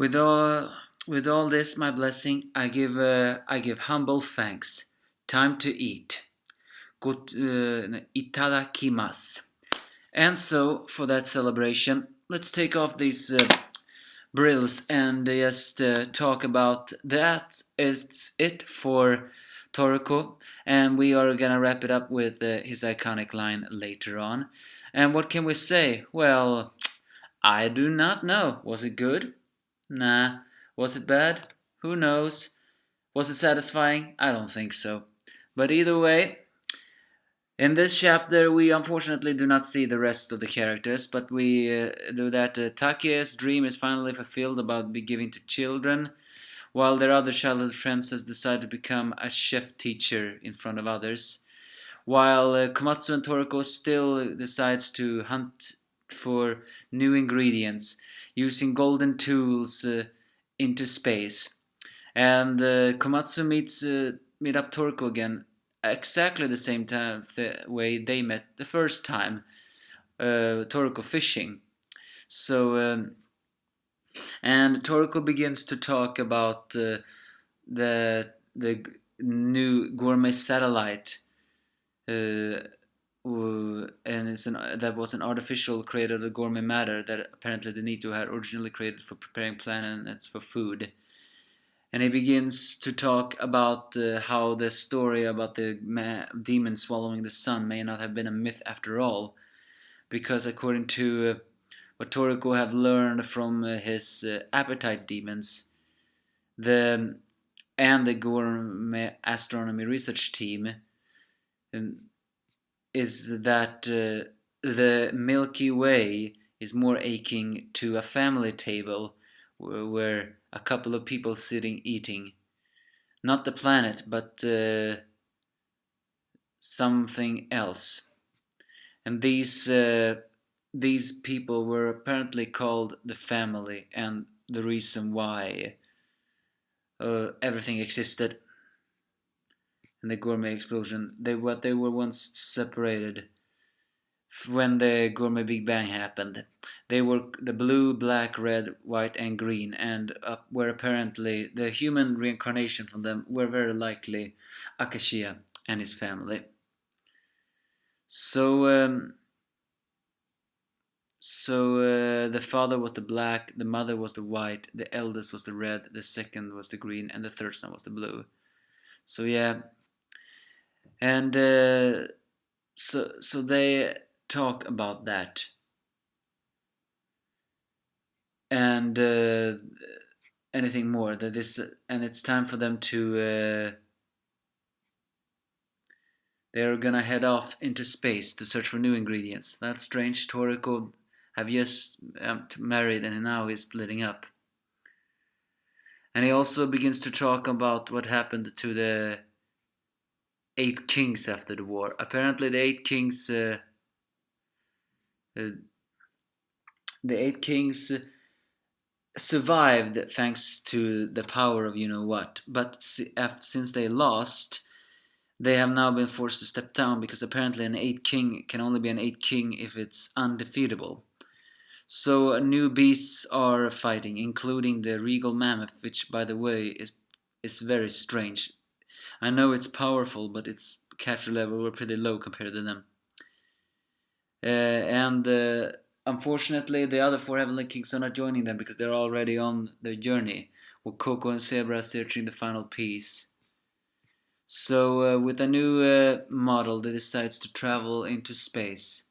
With all this, my blessing, I give humble thanks. Time to eat. Itadakimasu. And so, for that celebration, let's take off these brills and just talk about that. Is it for Toriko, and we are gonna wrap it up with his iconic line later on. And what can we say? Well, I do not know. Was it good? Nah. Was it bad? Who knows? Was it satisfying? I don't think so. But either way, in this chapter we unfortunately do not see the rest of the characters, but we do that Take's dream is finally fulfilled about be giving to children, while their other childhood friends has decided to become a chef teacher in front of others. While Komatsu and Toriko still decides to hunt for new ingredients using golden tools into space. And Komatsu meet up Toriko again exactly the same time way they met the first time, Toriko fishing. So and Toriko begins to talk about the new gourmet satellite, and that was an artificial created of gourmet matter that apparently Denito had originally created for preparing planets for food. And he begins to talk about how the story about the demon swallowing the sun may not have been a myth after all, because according to what Toriko have learned from his appetite demons, the gourmet astronomy research team, um, is that the Milky Way is more akin to a family table where a couple of people sitting eating. Not the planet, but something else. And these people were apparently called the family, and the reason why everything existed. And the gourmet explosion, they were once separated when the gourmet Big Bang happened. They were the blue, black, red, white, and green, and were apparently the human reincarnation from them were very likely Akashia and his family. So, the father was the black, the mother was the white, the eldest was the red, the second was the green, and the third son was the blue. So yeah, and so they talk about that, and anything more that this, and it's time for them to. They're gonna head off into space to search for new ingredients. That's strange. Toriko have just married, and now he's splitting up. And he also begins to talk about what happened to the 8 kings after the war. Apparently, the 8 kings, survived thanks to the power of you know what. But since they lost, they have now been forced to step down because apparently an 8 king can only be an 8 king if it's undefeatable. So new beasts are fighting, including the regal mammoth, which, by the way, is very strange. I know it's powerful, but its capture level were pretty low compared to them. And unfortunately, the other 4 Heavenly Kings are not joining them because they're already on their journey, with Coco and Zebra searching the final piece. So, with a new model, they decides to travel into space.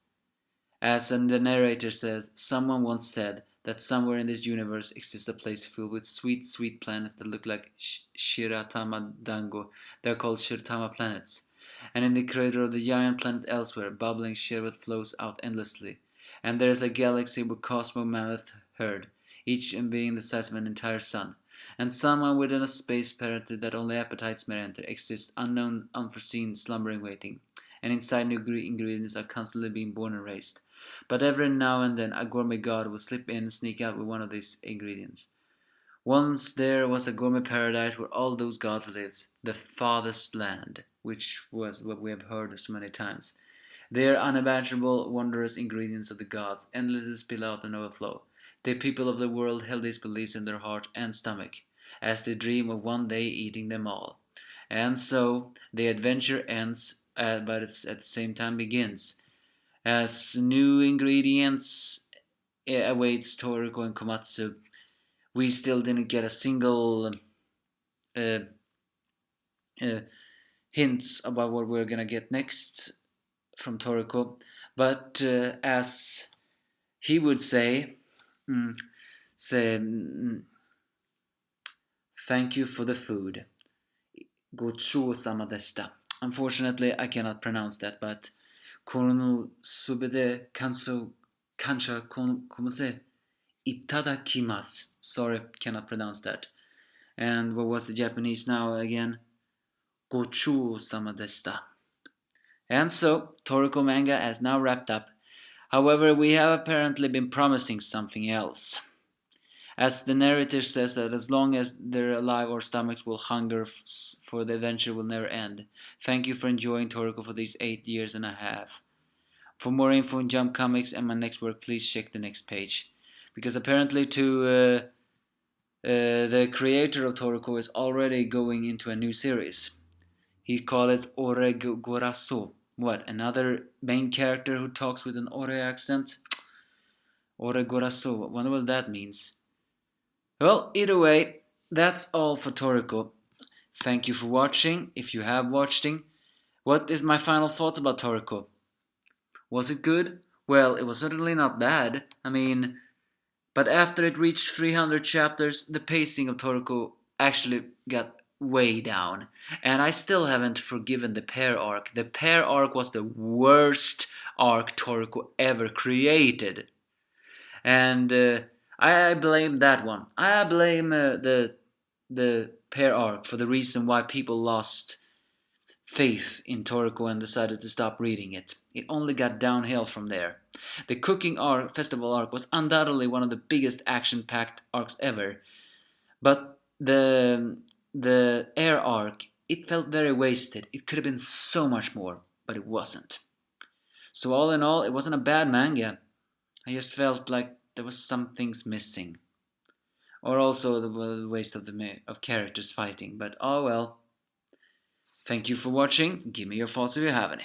As the narrator says, someone once said that somewhere in this universe exists a place filled with sweet, sweet planets that look like Shiratama Dango. They're called Shiratama planets. And in the crater of the giant planet elsewhere, bubbling sherbet flows out endlessly. And there is a galaxy with Cosmo Mammoth herd, each being the size of an entire sun. And somewhere within a space apparently that only appetites may enter exists unknown, unforeseen, slumbering, waiting. And inside new ingredients are constantly being born and raised. But every now and then a gourmet god will slip in and sneak out with one of these ingredients. Once there was a gourmet paradise where all those gods lived, the farthest land, which was what we have heard so many times. They are unimaginable, wondrous ingredients of the gods, endlessly spill out and overflow. The people of the world held these beliefs in their heart and stomach, as they dream of one day eating them all. And so the adventure ends, but it's at the same time begins, as new ingredients awaits Toriko and Komatsu. We still didn't get a single uh, uh, hints about what we're gonna get next from Toriko, but as he would say, mm, thank you for the food. Gocho-sama deshita. Unfortunately, I cannot pronounce that, but konosubete kansha komase itadakimasu. Sorry, cannot pronounce that. And what was the Japanese now again? Gocho-sama deshita. And so, Toriko manga has now wrapped up. However, we have apparently been promising something else. As the narrator says that as long as they're alive, our stomachs will hunger, for the adventure will never end. Thank you for enjoying Toriko for these 8 years and a half. For more info on Jump Comics and my next work, please check the next page. Because apparently the creator of Toriko is already going into a new series. He called it Ore Goraso. What, another main character who talks with an Ore accent? Ore Goraso, I wonder what that means. Well, either way, that's all for Toriko. Thank you for watching, if you have watching. What is my final thoughts about Toriko? Was it good? Well, it was certainly not bad. But after it reached 300 chapters, the pacing of Toriko actually got way down. And I still haven't forgiven the pair arc. The pair arc was the worst arc Toriko ever created. And I blame that one. I blame the pair arc for the reason why people lost faith in Toriko and decided to stop reading it. It only got downhill from there. The cooking arc, festival arc, was undoubtedly one of the biggest action-packed arcs ever. But the air arc, it felt very wasted. It could have been so much more, but it wasn't. So all in all, it wasn't a bad manga. I just felt like there was some things missing. Or also the waste of characters fighting. But oh well. Thank you for watching. Give me your thoughts if you have any.